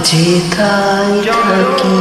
যেথায় থাকি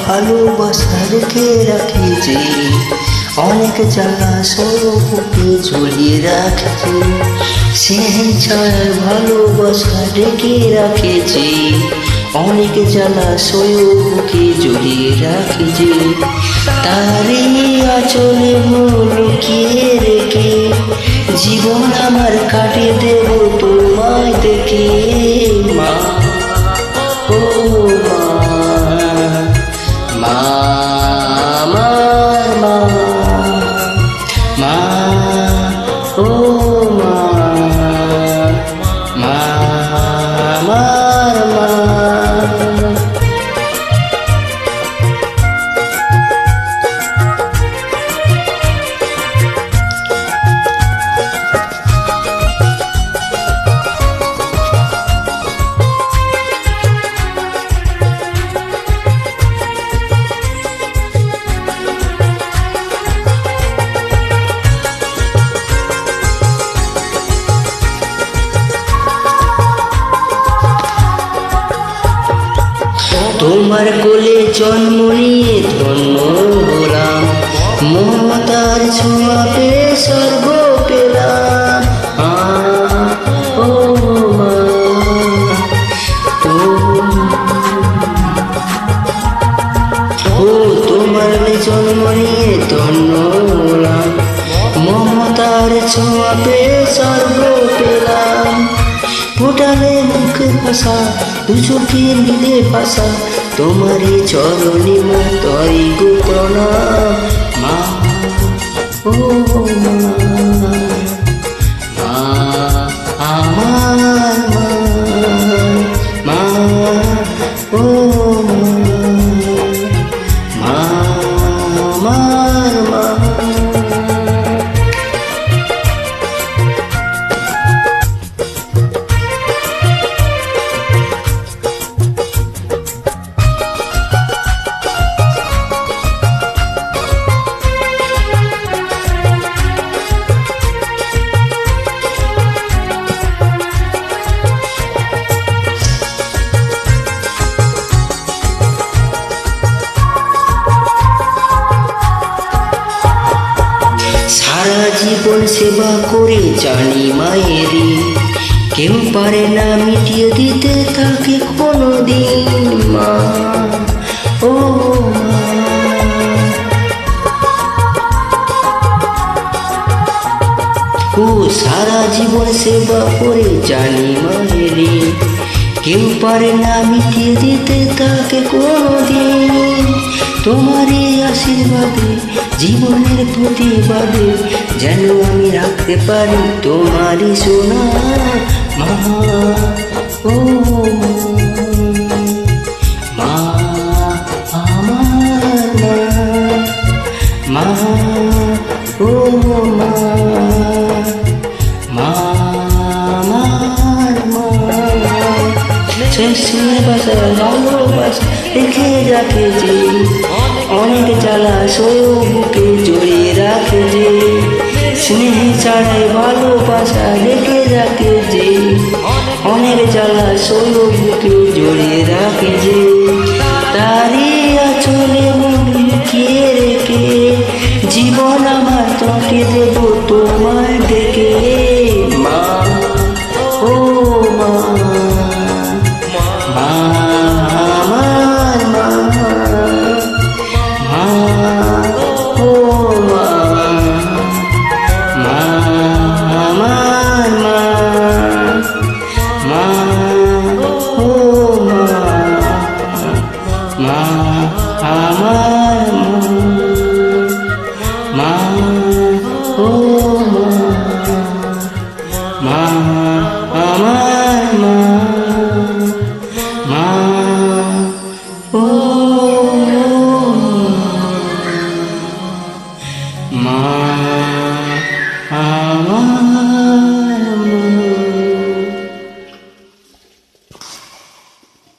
ভালোবাসা রেখে রাখি যে অনেক জলাশয় বুকে ঝুলিয়ে রাখি, সেই ছায়া ভালোবাসা রেখে রাখি যে অনেক জলাশয় বুকে ঝুলিয়ে রাখি যে তারই আঁচলে লুকিয়ে রেখে জীবন আমার কাটিয়ে দেব তোমায় দেখে। মা ও মা, আমার মা, মা ও মা, মা আমার মা। তোমার কোলে জন্ম নিয়ে ধন্য হলাম, মমতার ছোঁয়া পেয়ে স্বর্গ পেলাম। ও মা, তোমার জন্ম নিয়ে ধন্য হলাম, মমতার ছোঁয়া পেয়ে স্বর্গ পেলাম। ফোটালে মুখের ভাষা, দু চোখে মিলে ভাষা, তোমারই চরণে মতই গো প্রণাম। মা ও মা, মা আমার মা, মা ও মা, মা আমার মা। সারা জীবন সেবা করে জানি মায়েরই কেউ পারে না মিটিয়ে দিতে তাকে কোনোদিন। মা ও মা, ও সারা জীবন সেবা করে জানি মায়েরই কেউ পারে না মিটিয়ে দিতে তাকে কোনোদিন। তোমারই আশীর্বাদে জীবনের প্রতিবাদে যেন আমি রাখতে পারি তোমারই সোনা। মা ও মা, আমার মা, মা ও মা, মা আমার মা। শেষের ভাষা ভালোবাসা রেখে রাখেছি অনেক জ্বালা সয়েও বুকে জড়িয়ে রাখে যে, স্নেহ ছাড়াই ভালোবাসা রেখে রাখে যে, অনেক জ্বালা সয়েও বুকে জড়িয়ে রাখে যে, তারই আঁচলে